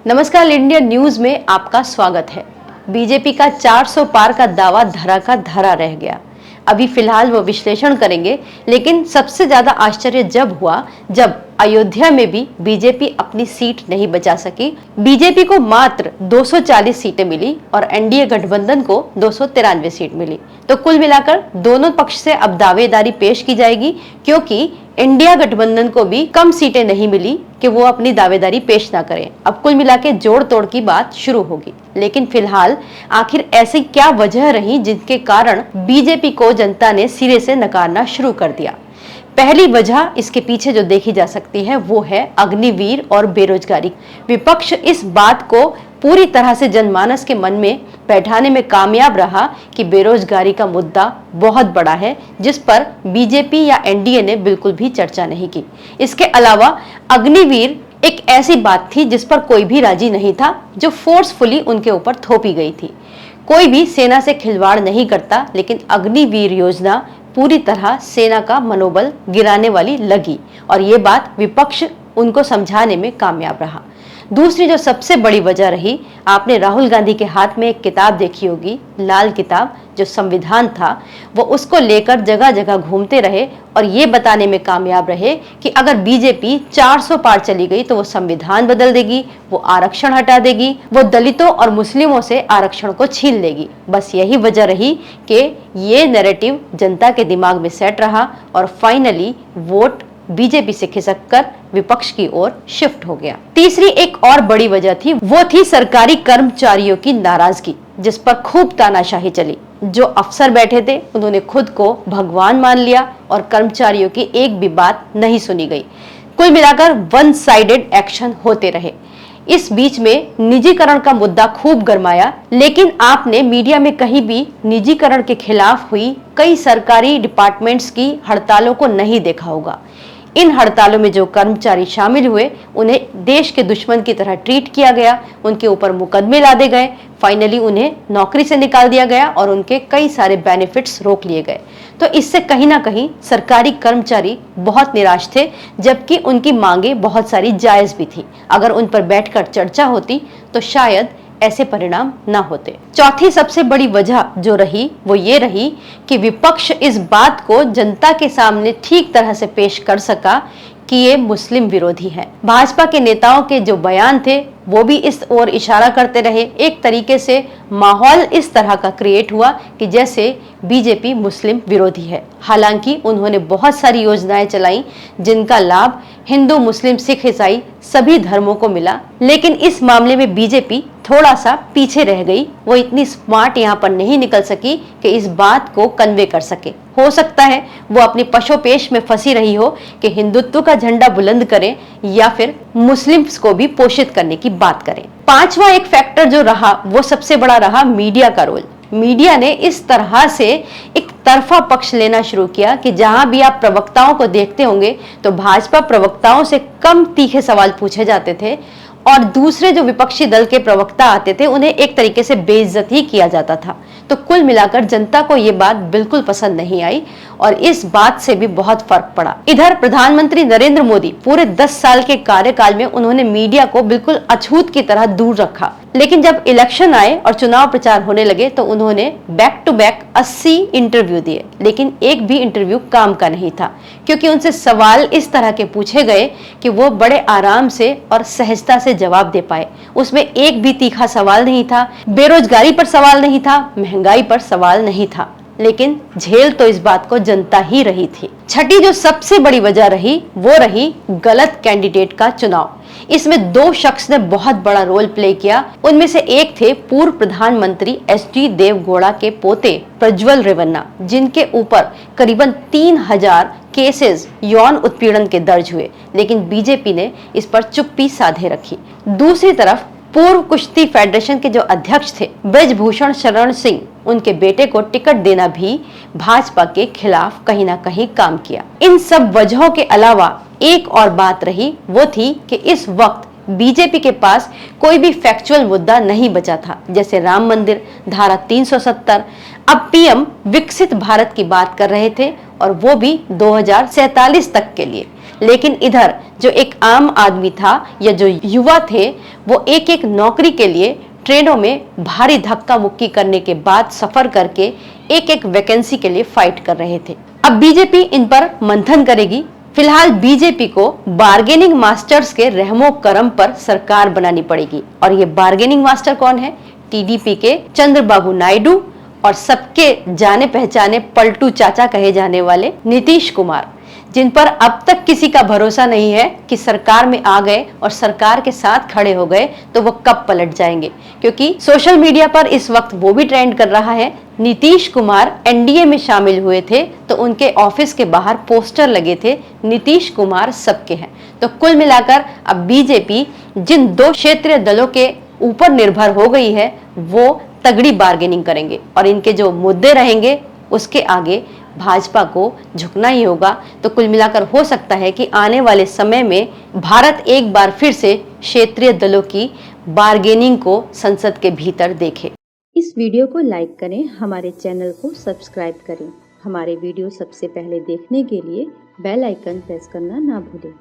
नमस्कार, India news में आपका स्वागत है। बीजेपी का 400 पार का दावा धरा का धरा रह गया। अभी फिलहाल वो विश्लेषण करेंगे, लेकिन सबसे ज्यादा आश्चर्य जब हुआ जब अयोध्या में भी बीजेपी अपनी सीट नहीं बचा सकी। बीजेपी को मात्र 240 सीटें मिली और एनडीए गठबंधन को 293 सीट मिली। तो कुल मिलाकर दोनों पक्ष से अब दावेदारी पेश की जाएगी, क्योंकि इंडिया गठबंधन को भी कम सीटें नहीं मिली कि वो अपनी दावेदारी पेश ना करें। अब कुल मिला के जोड़ तोड़ की बात शुरू होगी। लेकिन फिलहाल आखिर ऐसी क्या वजह रही जिनके कारण बीजेपी को जनता ने सिरे से नकारना शुरू कर दिया? पहली वजह इसके पीछे जो देखी जा सकती है वो है अग्निवीर और बेरोजगारी। विपक्ष इस बात को पूरी तरह से जनमानस के मन में बैठाने में कामयाब रहा कि बेरोजगारी का मुद्दा बहुत बड़ा है, जिस पर बीजेपी या एनडीए ने बिल्कुल भी चर्चा नहीं की। इसके अलावा अग्निवीर एक ऐसी बात थी जिस पर कोई भी राजी नहीं था, जो फोर्सफुली उनके ऊपर थोपी गई थी। कोई भी सेना से खिलवाड़ नहीं करता, लेकिन अग्निवीर योजना पूरी तरह सेना का मनोबल गिराने वाली लगी और ये बात विपक्ष उनको समझाने में कामयाब रहा। दूसरी जो सबसे बड़ी वजह रही, आपने राहुल गांधी के हाथ में एक किताब देखी होगी, लाल किताब, जो संविधान था, वो उसको लेकर जगह जगह घूमते रहे और ये बताने में कामयाब रहे कि अगर बीजेपी 400 पार चली गई तो वो संविधान बदल देगी, वो आरक्षण हटा देगी, वो दलितों और मुस्लिमों से आरक्षण को छीन लेगी। बस यही वजह रही कि ये नैरेटिव जनता के दिमाग में सेट रहा और फाइनली वोट बीजेपी से खिसक कर विपक्ष की ओर शिफ्ट हो गया। तीसरी एक और बड़ी वजह थी, वो थी सरकारी कर्मचारियों की नाराजगी, जिस पर खूब तानाशाही चली। जो अफसर बैठे थे उन्होंने खुद को भगवान मान लिया और कर्मचारियों की एक भी बात नहीं सुनी गई। कुल मिलाकर वन साइडेड एक्शन होते रहे। इस बीच में निजीकरण का मुद्दा खूब गरमाया, लेकिन आपने मीडिया में कहीं भी निजीकरण के खिलाफ हुई कई सरकारी डिपार्टमेंट्स की हड़तालों को नहीं देखा होगा। इन हड़तालों में जो कर्मचारी शामिल हुए उन्हें देश के दुश्मन की तरह ट्रीट किया गया, उनके ऊपर मुकदमे लादे गए, फाइनली उन्हें नौकरी से निकाल दिया गया और उनके कई सारे बेनिफिट्स रोक लिए गए। तो इससे कहीं ना कहीं सरकारी कर्मचारी बहुत निराश थे, जबकि उनकी मांगे बहुत सारी जायज भी थी। अगर उन पर बैठकर चर्चा होती तो शायद ऐसे परिणाम ना होते। चौथी सबसे बड़ी वजह जो रही वो ये रही कि विपक्ष इस बात को जनता के सामने ठीक तरह से पेश कर सका कि ये मुस्लिम विरोधी है। भाजपा के नेताओं के जो बयान थे वो भी इस ओर इशारा करते रहे। एक तरीके से माहौल इस तरह का क्रिएट हुआ कि जैसे बीजेपी मुस्लिम विरोधी है। हालांकि उन्होंने बहुत सारी योजनाएं चलाई जिनका लाभ हिंदू, मुस्लिम, सिख, ईसाई सभी धर्मों को मिला, लेकिन इस मामले में बीजेपी थोड़ा सा पीछे रह गई। वो इतनी स्मार्ट यहाँ पर नहीं निकल सकी कि इस बात को कन्वे कर सके। हो सकता है वो अपनी पशोपेश में फंसी रही हो कि हिंदुत्व का झंडा बुलंद करें या फिर मुस्लिम्स को भी पोषित करने की बात करें। पांचवा एक फैक्टर जो रहा वो सबसे बड़ा रहा मीडिया का रोल। मीडिया ने इस तरह से एक तरफा पक्ष लेना शुरू किया कि जहां भी आप प्रवक्ताओं को देखते होंगे तो भाजपा प्रवक्ताओं से कम तीखे सवाल पूछे जाते थे और दूसरे जो विपक्षी दल के प्रवक्ता आते थे उन्हें एक तरीके से बेइज्जत ही किया जाता था। तो कुल मिलाकर जनता को ये बात बिल्कुल पसंद नहीं आई और इस बात से भी बहुत फर्क पड़ा। इधर प्रधानमंत्री नरेंद्र मोदी पूरे 10 साल के कार्यकाल में उन्होंने मीडिया को बिल्कुल अछूत की तरह दूर रखा, लेकिन जब इलेक्शन आए और चुनाव प्रचार होने लगे तो उन्होंने बैक टू बैक 80 इंटरव्यू दिए, लेकिन एक भी इंटरव्यू काम का नहीं था, क्योंकि उनसे सवाल इस तरह के पूछे गए कि वो बड़े आराम से और सहजता से जवाब दे पाए। उसमें एक भी तीखा सवाल नहीं था, बेरोजगारी पर सवाल नहीं था, महंगाई पर सवाल नहीं था, लेकिन झेल तो इस बात को जनता ही रही थी। छठी जो सबसे बड़ी वजह रही वो रही गलत कैंडिडेट का चुनाव। इसमें दो शख्स ने बहुत बड़ा रोल प्ले किया। उनमें से एक थे पूर्व प्रधानमंत्री एचडी देवगौड़ा के पोते प्रज्वल रेवन्ना, जिनके ऊपर करीबन 3000 केसेस यौन उत्पीड़न के दर्ज हुए, लेकिन बीजेपी ने इस पर चुप्पी साधे रखी। दूसरी तरफ पूर्व कुश्ती फेडरेशन के जो अध्यक्ष थे ब्रजभूषण शरण सिंह, उनके बेटे को टिकट देना भी भाजपा के खिलाफ कहीं ना कहीं काम किया। इन सब वजहों के अलावा एक और बात रही, वो थी कि इस वक्त बीजेपी के पास कोई भी फैक्चुअल मुद्दा नहीं बचा था, जैसे राम मंदिर, धारा 370। अब पीएम विकसित भारत की बात कर रहे थे और वो भी 2047 तक के लिए। लेकिन इधर जो एक आम आदमी था या जो युवा थे, वो एक एक नौकरी के लिए ट्रेनों में भारी धक्का मुक्की करने के बाद सफर करके एक एक वैकेंसी के लिए फाइट कर रहे थे। अब बीजेपी इन पर मंथन करेगी। फिलहाल बीजेपी को बार्गेनिंग मास्टर्स के रहमो करम पर सरकार बनानी पड़ेगी। और ये बार्गेनिंग मास्टर कौन है? टीडीपी के चंद्रबाबू नायडू और सबके जाने पहचाने पलटू चाचा कहे जाने वाले नीतीश कुमार, जिन पर अब तक किसी का भरोसा नहीं है कि सरकार में आ गए और सरकार के साथ खड़े हो गए तो वो कब पलट जाएंगे। क्योंकि सोशल मीडिया पर इस वक्त वो भी ट्रेंड कर रहा है। नीतीश कुमार एनडीए में शामिल हुए थे तो उनके ऑफिस के बाहर पोस्टर लगे थे, नीतीश कुमार सबके हैं। तो कुल मिलाकर अब बीजेपी जिन दो क्षेत्रीय दलों के ऊपर निर्भर हो गई है, वो तगड़ी बार्गेनिंग करेंगे और इनके जो मुद्दे रहेंगे उसके आगे भाजपा को झुकना ही होगा। तो कुल मिलाकर हो सकता है कि आने वाले समय में भारत एक बार फिर से क्षेत्रीय दलों की बार्गेनिंग को संसद के भीतर देखे। इस वीडियो को लाइक करें, हमारे चैनल को सब्सक्राइब करें। हमारे वीडियो सबसे पहले देखने के लिए बेल आइकन प्रेस करना ना भूलें।